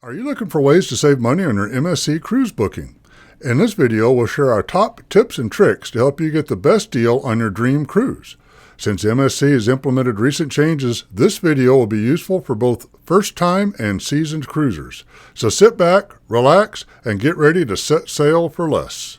Are you looking for ways to save money on your MSC cruise booking? In this video, we'll share our top tips and tricks to help you get the best deal on your dream cruise. Since MSC has implemented recent changes, this video will be useful for both first-time and seasoned cruisers. So sit back, relax, and get ready to set sail for less.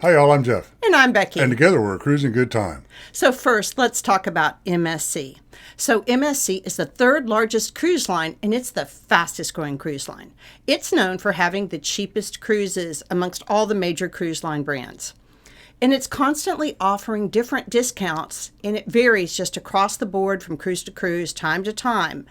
Hi y'all, I'm Jeff. And I'm Becky. And together we're a cruising good time. So first, let's talk about MSC. So MSC is the third largest cruise line, and it's the fastest growing cruise line. It's known for having the cheapest cruises amongst all the major cruise line brands. And it's constantly offering different discounts, and it varies just across the board from cruise to cruise, time to time.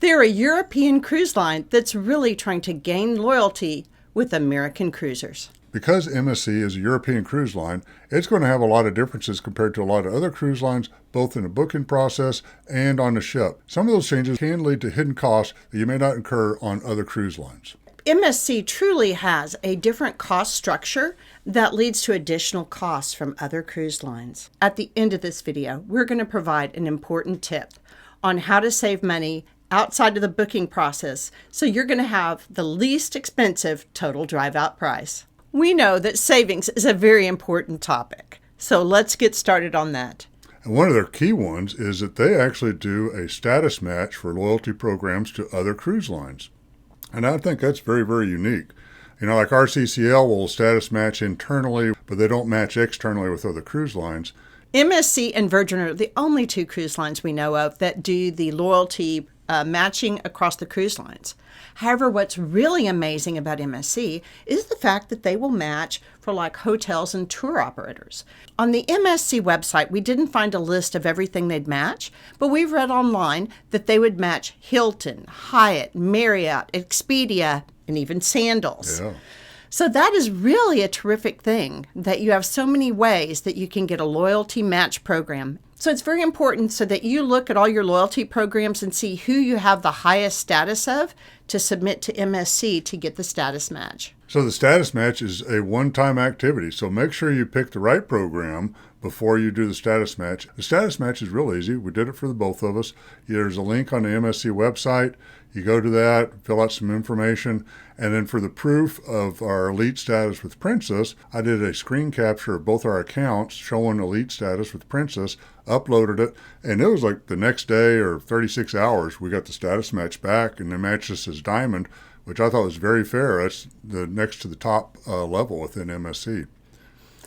They're a European cruise line that's really trying to gain loyalty with American cruisers. Because MSC is a European cruise line, it's going to have a lot of differences compared to a lot of other cruise lines, both in the booking process and on the ship. Some of those changes can lead to hidden costs that you may not incur on other cruise lines. MSC truly has a different cost structure that leads to additional costs from other cruise lines. At the end of this video, we're going to provide an important tip on how to save money outside of the booking process so you're going to have the least expensive total drive-out price. We know that savings is a very important topic, so let's get started on that. And one of their key ones is that they actually do a status match for loyalty programs to other cruise lines. And I think that's very, very unique. You know, like RCCL will status match internally, but they don't match externally with other cruise lines. MSC and Virgin are the only two cruise lines we know of that do the loyalty matching across the cruise lines. However, what's really amazing about MSC is the fact that they will match for like hotels and tour operators. On the MSC website, we didn't find a list of everything they'd match, but we've read online that they would match Hilton, Hyatt, Marriott, Expedia, and even Sandals. Yeah. So that is really a terrific thing, that you have so many ways that you can get a loyalty match program. So it's very important so that you look at all your loyalty programs and see who you have the highest status of to submit to MSC to get the status match. So the status match is a one-time activity, so make sure you pick the right program before you do the status match. The status match is real easy. We did it for the both of us. There's a link on the MSC website. You go to that, fill out some information, and then for the proof of our elite status with Princess, I did a screen capture of both our accounts showing elite status with Princess, uploaded it, and it was like the next day or 36 hours, we got the status match back, and they matched us as Diamond, which I thought was very fair. That's the next to the top level within MSC.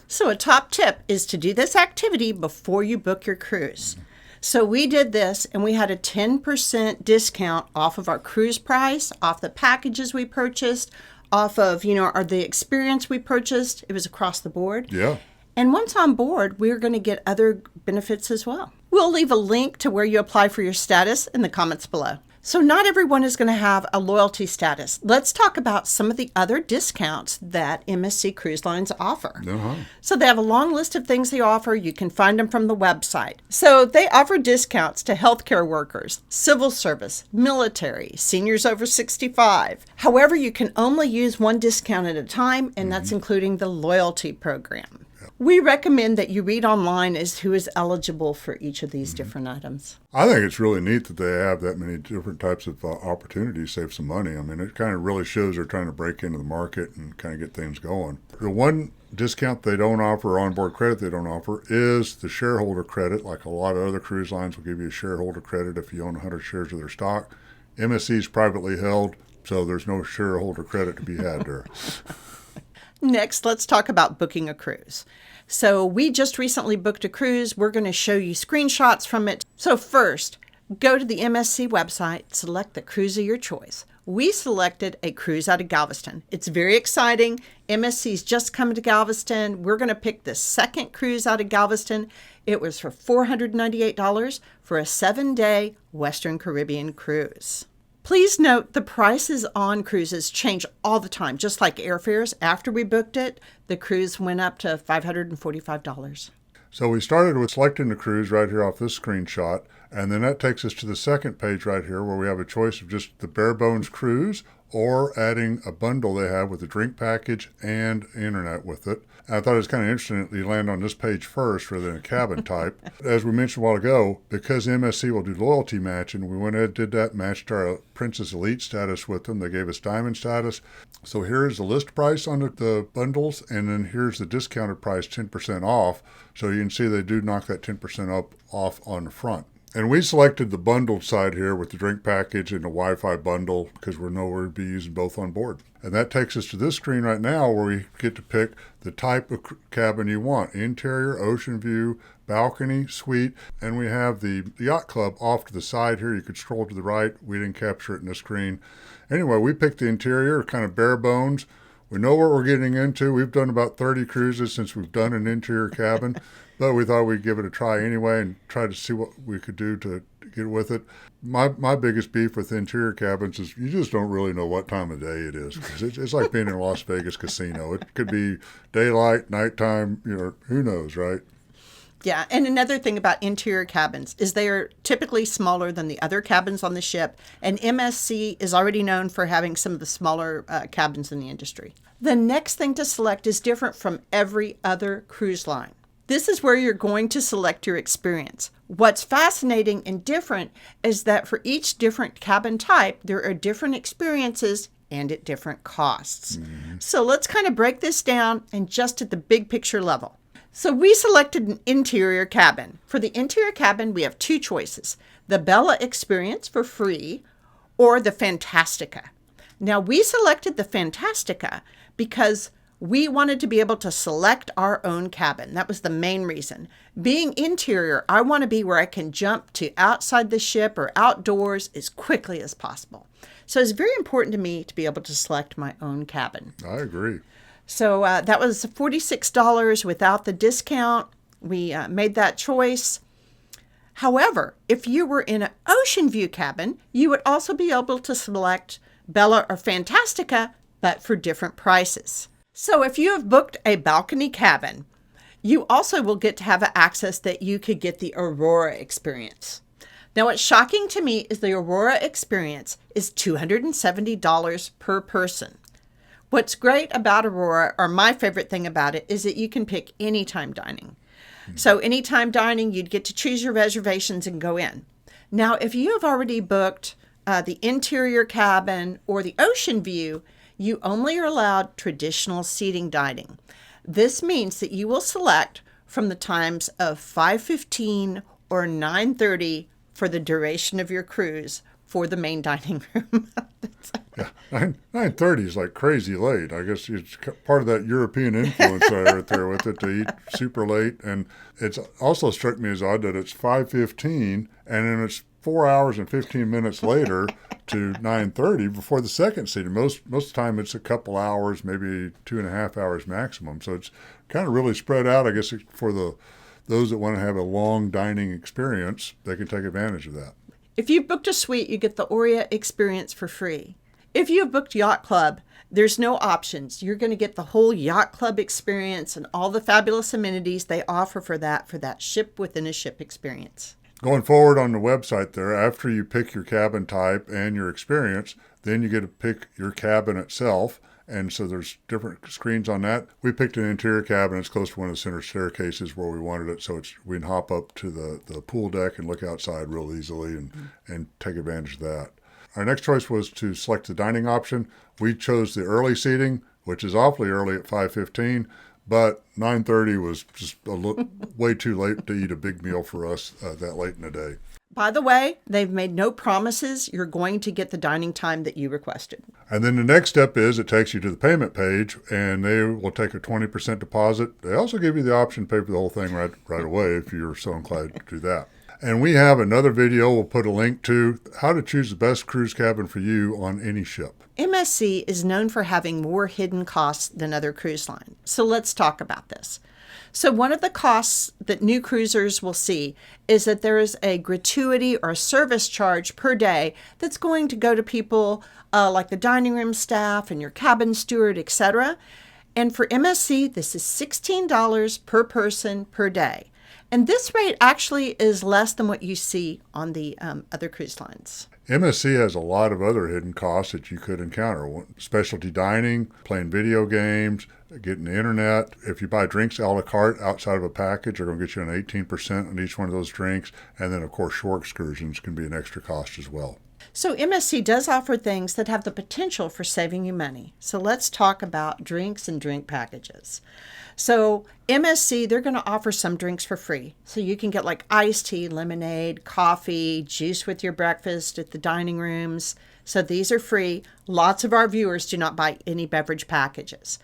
So a top tip is to do this activity before you book your cruise. So we did this and we had a 10% discount off of our cruise price, off the packages we purchased, off of, the experience we purchased. It was across the board. Yeah. And once on board, we're going to get other benefits as well. We'll leave a link to where you apply for your status in the comments below. So not everyone is going to have a loyalty status. Let's talk about some of the other discounts that MSC Cruise Lines offer. Uh-huh. So they have a long list of things they offer. You can find them from the website. So they offer discounts to healthcare workers, civil service, military, seniors over 65. However, you can only use one discount at a time, and that's including the loyalty program. We recommend that you read online as who is eligible for each of these different items. I think it's really neat that they have that many different types of opportunities to save some money. I mean, it kind of really shows they're trying to break into the market and kind of get things going. The one discount they don't offer, or onboard credit they don't offer, is the shareholder credit. Like a lot of other cruise lines will give you a shareholder credit if you own 100 shares of their stock. MSC is privately held, so there's no shareholder credit to be had there. Next, let's talk about booking a cruise. So we just recently booked a cruise. We're going to show you screenshots from it. So first, go to the MSC website, select the cruise of your choice. We selected a cruise out of Galveston. It's very exciting. MSC's just coming to Galveston. We're going to pick the second cruise out of Galveston. It was for $498 for a 7-day Western Caribbean cruise. Please note the prices on cruises change all the time, just like airfares. After we booked it, the cruise went up to $545. So we started with selecting the cruise right here off this screenshot, and then that takes us to the second page right here where we have a choice of just the bare bones cruise or adding a bundle they have with a drink package and internet with it. And I thought it was kind of interesting that you land on this page first rather than a cabin type. As we mentioned a while ago, because MSC will do loyalty matching, we went ahead and did that, matched our Princess Elite status with them. They gave us Diamond status. So here's the list price on the bundles, and then here's the discounted price, 10% off. So you can see they do knock that 10% up off on the front. And we selected the bundled side here with the drink package and the Wi-Fi bundle because we know we'll be using both on board. And that takes us to this screen right now where we get to pick the type of cabin you want. Interior, ocean view, balcony, suite, and we have the yacht club off to the side here. You could scroll to the right. We didn't capture it in the screen. Anyway, we picked the interior, kind of bare bones. We know what we're getting into. We've done about 30 cruises since we've done an interior cabin, but we thought we'd give it a try anyway and try to see what we could do to get with it. My biggest beef with interior cabins is you just don't really know what time of day it is. It's like being in a Las Vegas casino. It could be daylight, nighttime, who knows, right? Yeah, and another thing about interior cabins is they are typically smaller than the other cabins on the ship, and MSC is already known for having some of the smaller cabins in the industry. The next thing to select is different from every other cruise line. This is where you're going to select your experience. What's fascinating and different is that for each different cabin type, there are different experiences and at different costs. Mm-hmm. So let's kind of break this down and just at the big picture level. So we selected an interior cabin. For the interior cabin, we have two choices: the Bella Experience for free or the Fantastica. Now, we selected the Fantastica because we wanted to be able to select our own cabin. That was the main reason. Being interior, I want to be where I can jump to outside the ship or outdoors as quickly as possible. So it's very important to me to be able to select my own cabin. I agree. So that was $46 without the discount. We made that choice. However, if you were in an ocean view cabin, you would also be able to select Bella or Fantastica, but for different prices. So if you have booked a balcony cabin, you also will get to have access that you could get the Aurora Experience. Now, what's shocking to me is the Aurora Experience is $270 per person. What's great about Aurora, or my favorite thing about it, is that you can pick anytime dining. So anytime dining, you'd get to choose your reservations and go in. Now, if you have already booked the interior cabin or the ocean view, you only are allowed traditional seating dining. This means that you will select from the times of 5:15 or 9:30 for the duration of your cruise for the main dining room. Yeah, 9:30 is like crazy late. I guess it's part of that European influence right there with it to eat super late. And it's also struck me as odd that it's 5:15 and then it's 4 hours and 15 minutes later to 9:30 before the second seating. Most of the time it's a couple hours, maybe 2.5 hours maximum. So it's kind of really spread out. I guess for those that want to have a long dining experience, they can take advantage of that. If you've booked a suite, you get the Aurora Experience for free. If you have booked Yacht Club, there's no options. You're going to get the whole Yacht Club experience and all the fabulous amenities they offer for that ship within a ship experience. Going forward on the website there, after you pick your cabin type and your experience, then you get to pick your cabin itself. And so there's different screens on that. We picked an interior cabin. It's close to one of the center staircases where we wanted it. So we can hop up to the pool deck and look outside real easily and take advantage of that. Our next choice was to select the dining option. We chose the early seating, which is awfully early at 5:15, but 9:30 was just way too late to eat a big meal for us that late in the day. By the way, they've made no promises you're going to get the dining time that you requested. And then the next step is it takes you to the payment page, and they will take a 20% deposit. They also give you the option to pay for the whole thing right away if you're so inclined to do that. And we have another video we'll put a link to how to choose the best cruise cabin for you on any ship. MSC is known for having more hidden costs than other cruise lines. So let's talk about this. So one of the costs that new cruisers will see is that there is a gratuity or a service charge per day that's going to go to people like the dining room staff and your cabin steward, etc. And for MSC, this is $16 per person per day. And this rate actually is less than what you see on the other cruise lines. MSC has a lot of other hidden costs that you could encounter. Specialty dining, playing video games, getting the internet. If you buy drinks a la carte outside of a package, they're going to get you an 18% on each one of those drinks. And then, of course, shore excursions can be an extra cost as well. So MSC does offer things that have the potential for saving you money. So let's talk about drinks and drink packages. So MSC, they're going to offer some drinks for free. So you can get like iced tea, lemonade, coffee, juice with your breakfast at the dining rooms. So these are free. Lots of our viewers do not buy any beverage packages.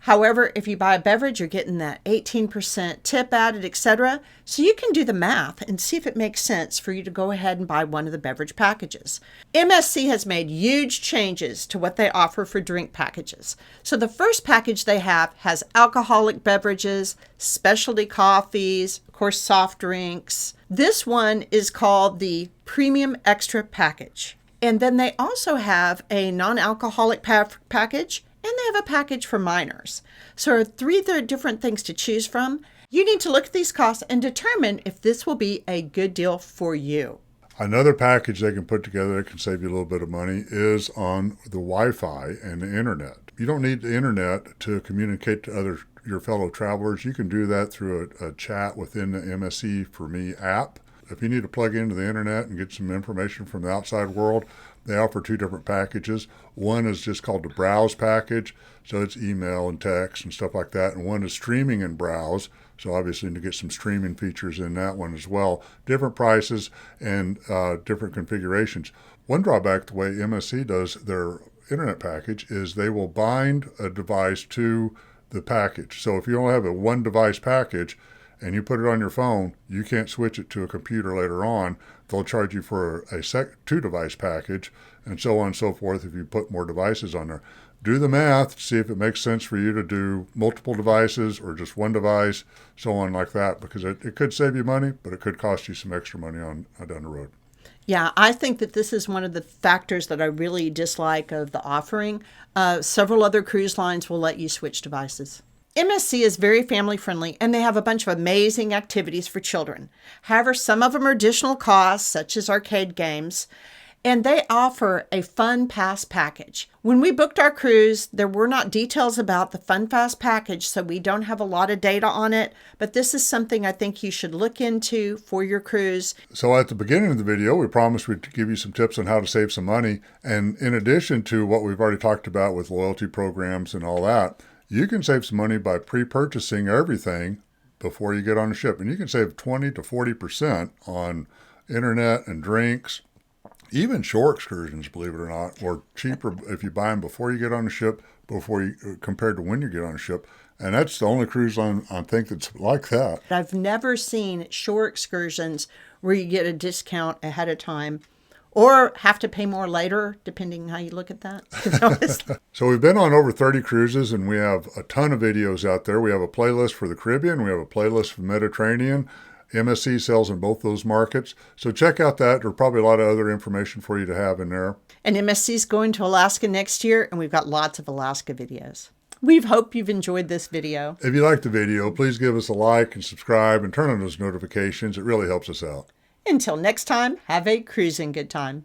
However, if you buy a beverage, you're getting that 18% tip added, etc. So you can do the math and see if it makes sense for you to go ahead and buy one of the beverage packages. MSC has made huge changes to what they offer for drink packages. So the first package they have has alcoholic beverages, specialty coffees, of course, soft drinks. This one is called the Premium Extra Package. And then they also have a non-alcoholic package. And they have a package for minors. So there are three different things to choose from. You need to look at these costs and determine if this will be a good deal for you. Another package they can put together that can save you a little bit of money is on the Wi-Fi and the internet. You don't need the internet to communicate to your fellow travelers. You can do that through a chat within the MSC For Me app. If you need to plug into the internet and get some information from the outside world, they offer two different packages. One is just called the Browse package, so it's email and text and stuff like that. And one is Streaming and Browse, so obviously to get some streaming features in that one as well. Different prices and different configurations. One drawback the way MSC does their internet package is they will bind a device to the package. So if you only have a one device package, and you put it on your phone, you can't switch it to a computer later on. They'll charge you for a two-device package, and so on and so forth if you put more devices on there. Do the math, see if it makes sense for you to do multiple devices or just one device, so on like that, because it could save you money, but it could cost you some extra money on down the road. Yeah, I think that this is one of the factors that I really dislike of the offering. Several other cruise lines will let you switch devices. MSC is very family friendly and they have a bunch of amazing activities for children. However, some of them are additional costs, such as arcade games, and they offer a Fun Pass package. When we booked our cruise, there were not details about the Fun Pass package, so we don't have a lot of data on it, but this is something I think you should look into for your cruise. So at the beginning of the video, we promised we'd give you some tips on how to save some money, and in addition to what we've already talked about with loyalty programs and all that, you can save some money by pre-purchasing everything before you get on a ship. And you can save 20 to 40% on internet and drinks, even shore excursions, believe it or not, or cheaper if you buy them before you get on a ship, compared to when you get on a ship. And that's the only cruise line I think that's like that. I've never seen shore excursions where you get a discount ahead of time, or have to pay more later, depending how you look at that. So we've been on over 30 cruises, and we have a ton of videos out there. We have a playlist for the Caribbean. We have a playlist for the Mediterranean. MSC sells in both those markets. So check out that. There's probably a lot of other information for you to have in there. And MSC is going to Alaska next year, and we've got lots of Alaska videos. We hope you've enjoyed this video. If you liked the video, please give us a like and subscribe and turn on those notifications. It really helps us out. Until next time, have a cruising good time.